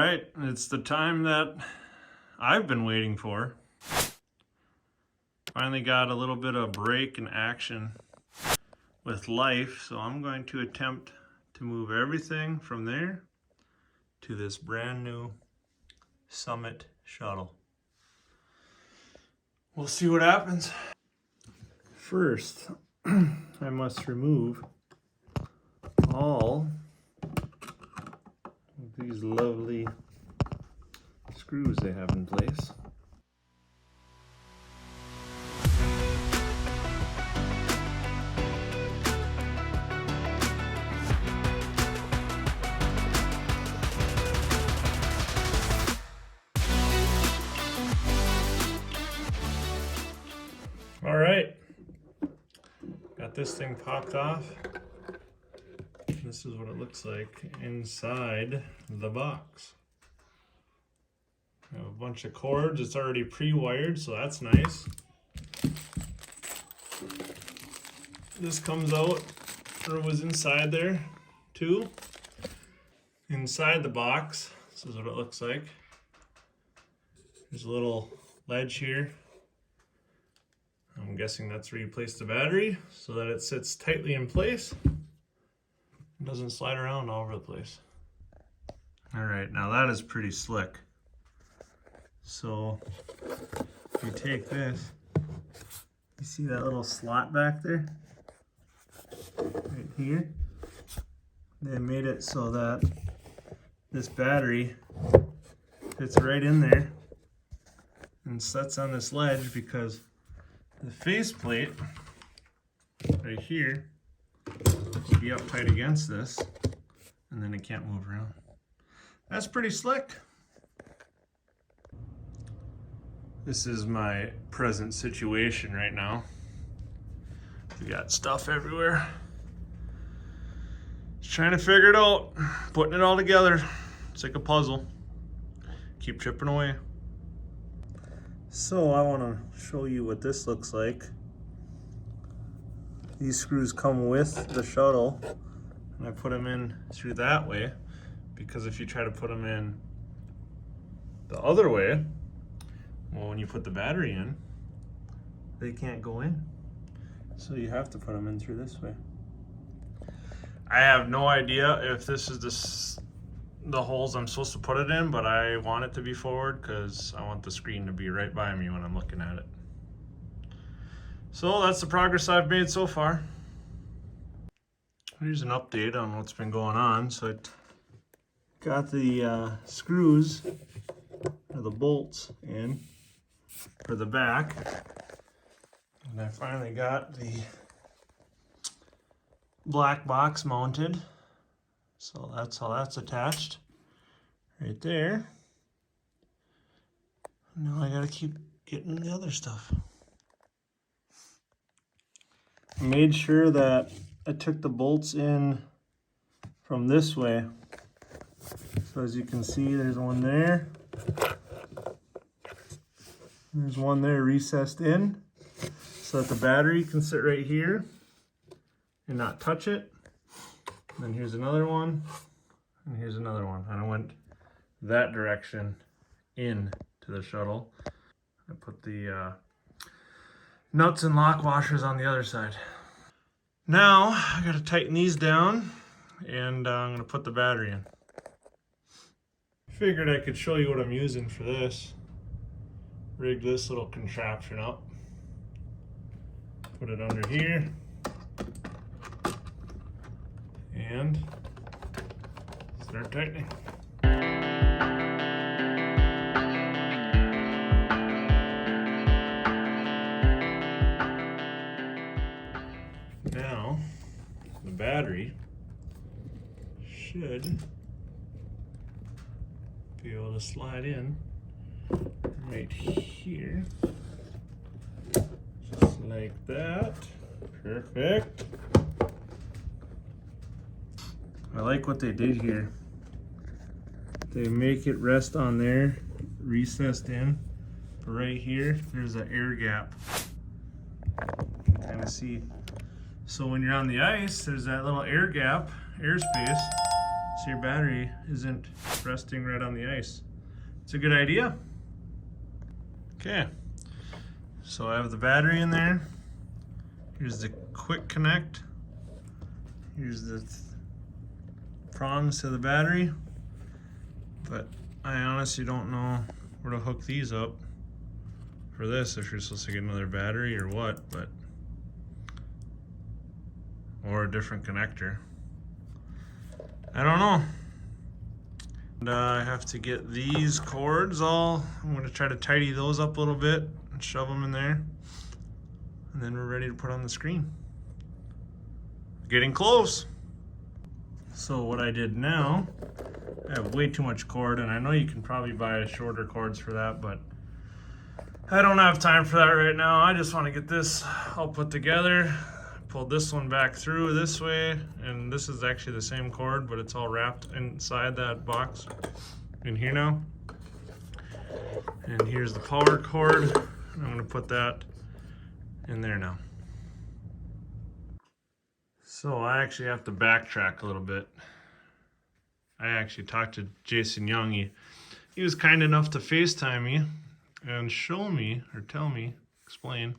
right, it's the time that I've been waiting for. Finally got a little bit of break in action with life, so I'm going to attempt to move everything from there to this brand new Summit Shuttle. We'll see what happens. First, I must remove all of these lovely screws they have in place. All right, got this thing popped off. This is what it looks like inside the box. I have a bunch of cords. It's already pre-wired, so that's nice. This comes out, or was inside there too. Inside the box, this is what it looks like. There's a little ledge here. I'm guessing that's where you place the battery so that it sits tightly in place. It doesn't slide around all over the place. All right, now that is pretty slick. So if you take this, you see that little slot back there? Right here. They made it so that this battery fits right in there and sits on this ledge, because the faceplate right here will be up tight against this, and then it can't move around. That's pretty slick. This is my present situation right now. We got stuff everywhere. Just trying to figure it out, putting it all together. It's like a puzzle. Keep chipping away. So I want to show you what this looks like. These screws come with the shuttle, and I put them in through that way, because if you try to put them in the other way, well, when you put the battery in, they can't go in. So you have to put them in through this way. I have no idea if this is the holes I'm supposed to put it in, but I want it to be forward because I want the screen to be right by me when I'm looking at it. So that's the progress I've made so far. Here's an update on what's been going on. So I got the screws, or the bolts, in for the back, and I finally got the black box mounted. So that's how that's attached, right there. Now I gotta keep getting the other stuff. I made sure that I took the bolts in from this way. So as you can see, there's one there. There's one there recessed in, so that the battery can sit right here and not touch it. And then here's another one, and here's another one. And I went that direction in to the shuttle. I put the nuts and lock washers on the other side. Now I gotta tighten these down, and I'm gonna put the battery in. Figured I could show you what I'm using for this. Rig this little contraption up, put it under here, and start tightening. Now, the battery should be able to slide in right here, just like that. Perfect. I like what they did here. They make it rest on there, recessed in, but right here, there's an air gap. Kind of see. So when you're on the ice, there's that little air gap, airspace, so so your battery isn't resting right on the ice. It's a good idea. Okay, so I have the battery in there. Here's the quick connect. Here's the prongs to the battery. But I honestly don't know where to hook these up for this, if you're supposed to get another battery or what, but or a different connector. I don't know. And I have to get these cords I'm gonna try to tidy those up a little bit and shove them in there. And then we're ready to put on the screen. Getting close. So what I did now, I have way too much cord, and I know you can probably buy shorter cords for that, but I don't have time for that right now. I just want to get this all put together. Pull this one back through this way, and this is actually the same cord, but it's all wrapped inside that box in here now. And here's the power cord. I'm going to put that in there now. So I actually have to backtrack a little bit. I actually talked to Jason Young. He was kind enough to FaceTime me and show me, or tell me, explain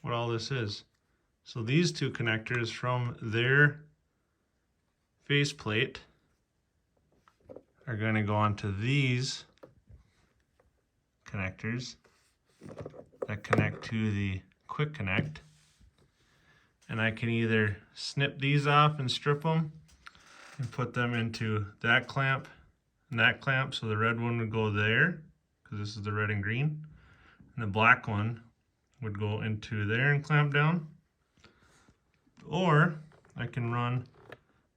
what all this is. So these two connectors from their faceplate are going to go onto these connectors that connect to the quick connect. And I can either snip these off and strip them and put them into that clamp and that clamp, so the red one would go there because this is the red and green, and the black one would go into there and clamp down. Or I can run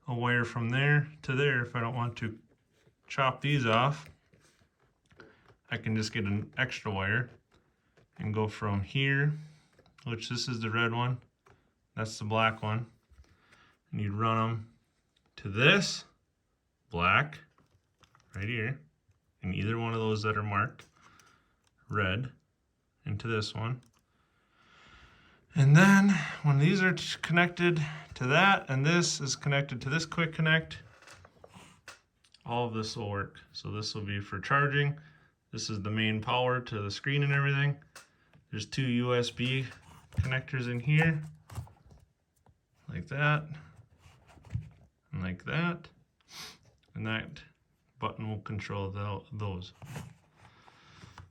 a wire from there to there if I don't want to chop these off. I can just get an extra wire and go from here, which this is the red one, that's the black one, and you'd run them to this black right here, and either one of those that are marked red into this one. And then when these are connected to that, and this is connected to this quick connect, all of this will work. So this will be for charging. This is the main power to the screen and everything. There's two USB connectors in here, like that, and like that. And that button will control those.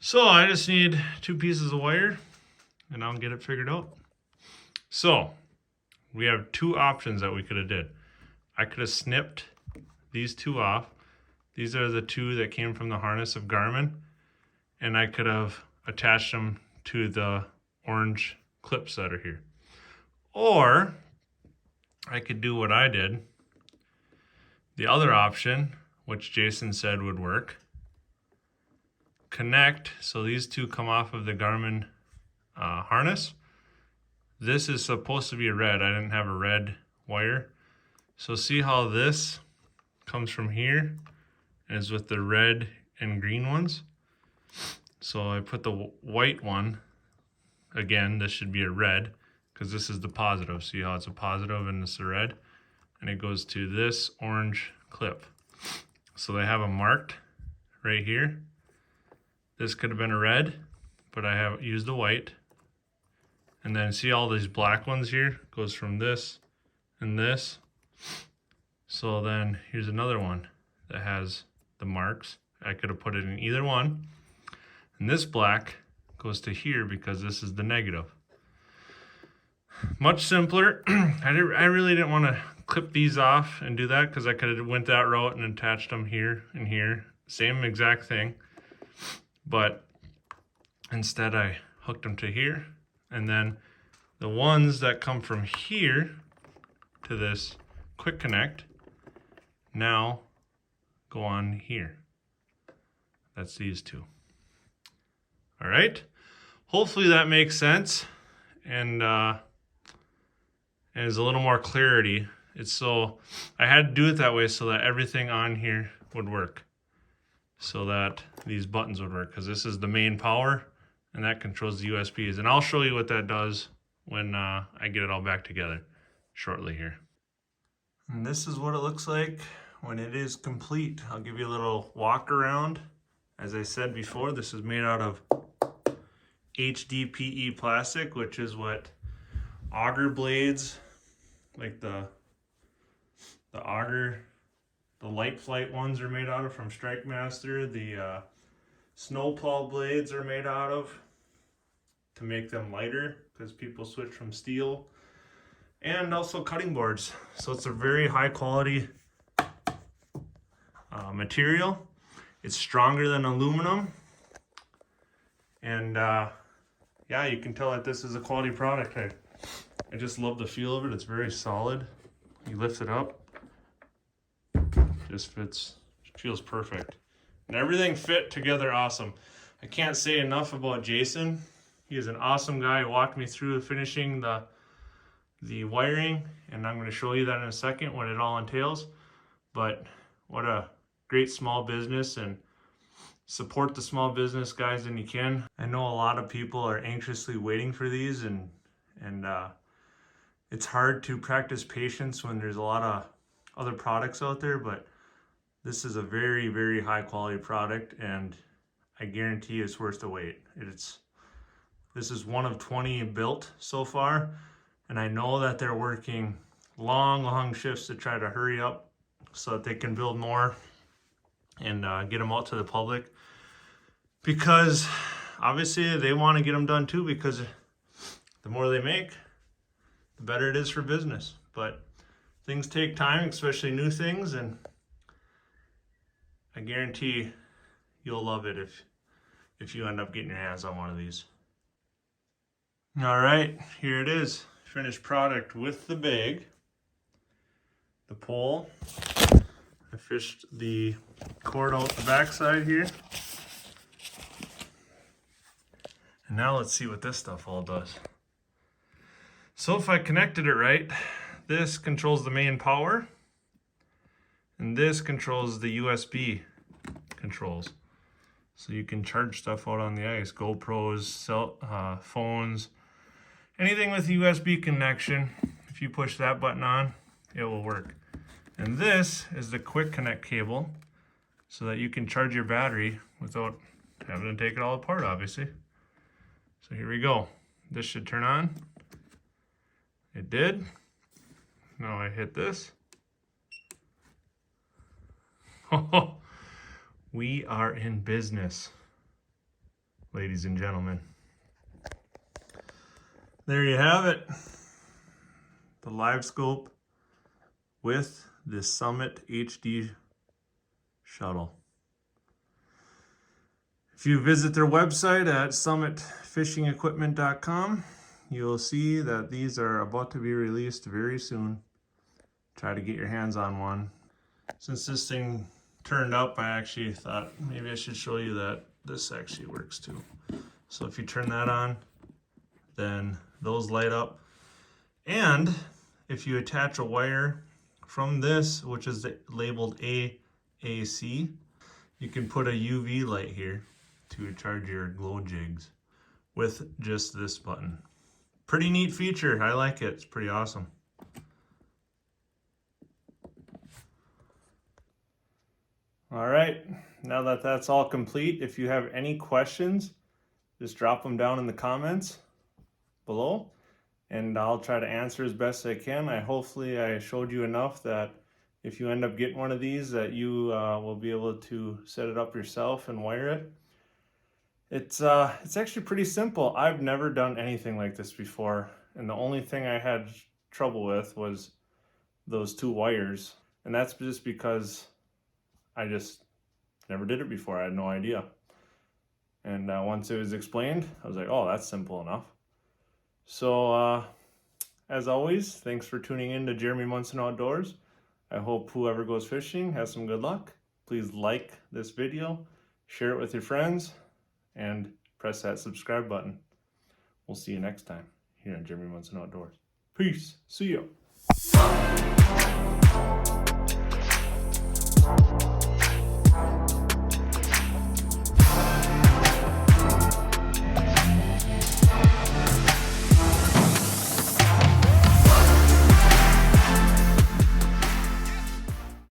So I just need 2 pieces of wire, and I'll get it figured out. So we have 2 options that we could have did. I could have snipped these 2 off. These are the 2 that came from the harness of Garmin, and I could have attached them to the orange clips that are here. Or I could do what I did. The other option, which Jason said would work, connect, so these 2 come off of the Garmin harness. This is supposed to be a red. I didn't have a red wire. So see how this comes from here and is with the red and green ones? So I put the white one, again, this should be a red because this is the positive. See how it's a positive and it's a red? And it goes to this orange clip. So they have them marked right here. This could have been a red, but I have used a white. And then see all these black ones here? Goes from this and this. So then here's another one that has the marks. I could have put it in either one. And this black goes to here because this is the negative. Much simpler. I really didn't want to clip these off and do that because I could have went that route and attached them here and here. Same exact thing. But instead I hooked them to here. And then the ones that come from here to this quick connect now go on here. That's these 2. All right. Hopefully that makes sense and is a little more clarity. It's so I had to do it that way so that everything on here would work, so that these buttons would work, because this is the main power and that controls the USBs. And I'll show you what that does when I get it all back together shortly here. And this is what it looks like when it is complete, I'll give you a little walk around. As I said before, this is made out of HDPE plastic, which is what auger blades, like the auger, the light flight ones are made out of from Strike Master. The snowplow blades are made out of to make them lighter because people switch from steel, and also cutting boards. So it's a very high quality material. It's stronger than aluminum, and yeah, you can tell that this is a quality product. I just love the feel of it. It's very solid. You lift it up, just fits, feels perfect. And everything fit together awesome. I can't say enough about Jason. He is an awesome guy. He walked me through finishing the wiring, and I'm going to show you that in a second, what it all entails. But what a great small business, and support the small business guys when you can. I know a lot of people are anxiously waiting for these, and it's hard to practice patience when there's a lot of other products out there, but this is a very, very high quality product, and I guarantee it's worth the wait. This is one of 20 built so far, and I know that they're working long shifts to try to hurry up so that they can build more and get them out to the public, because obviously they want to get them done too, because the more they make, the better it is for business. But things take time, especially new things, and I guarantee you'll love it if you end up getting your hands on one of these. All right, here it is, finished product with the bag, the pole. I fished the cord out the backside here. And now let's see what this stuff all does. So if I connected it right, this controls the main power, and this controls the USB controls. So you can charge stuff out on the ice, GoPros, phones, anything with USB connection. If you push that button on, it will work. And this is the quick connect cable, so that you can charge your battery without having to take it all apart, obviously. So here we go. This should turn on. It did. Now I hit this. Oh, we are in business, ladies and gentlemen. There you have it. The Livescope with the Summit HD Shuttle. If you visit their website at summitfishingequipment.com, you'll see that these are about to be released very soon. Try to get your hands on one. Since this thing turned up, I actually thought maybe I should show you that this actually works too. So if you turn that on, then those light up. And if you attach a wire from this, which is labeled AAC, you can put a UV light here to charge your glow jigs with just this button. Pretty neat feature. I like it. It's pretty awesome. All right, now that that's all complete, if you have any questions, just drop them down in the comments below, and I'll try to answer as best I can. Hopefully I showed you enough that if you end up getting one of these, that you will be able to set it up yourself and wire it. It's actually pretty simple. I've never done anything like this before, and the only thing I had trouble with was those two wires, and that's just because I just never did it before. I had no idea. And once it was explained, I was like, oh, that's simple enough. So as always, thanks for tuning in to Jeremy Munson Outdoors. I hope whoever goes fishing has some good luck. Please like this video, share it with your friends, and press that subscribe button. We'll see you next time here on Jeremy Munson Outdoors. Peace. See ya.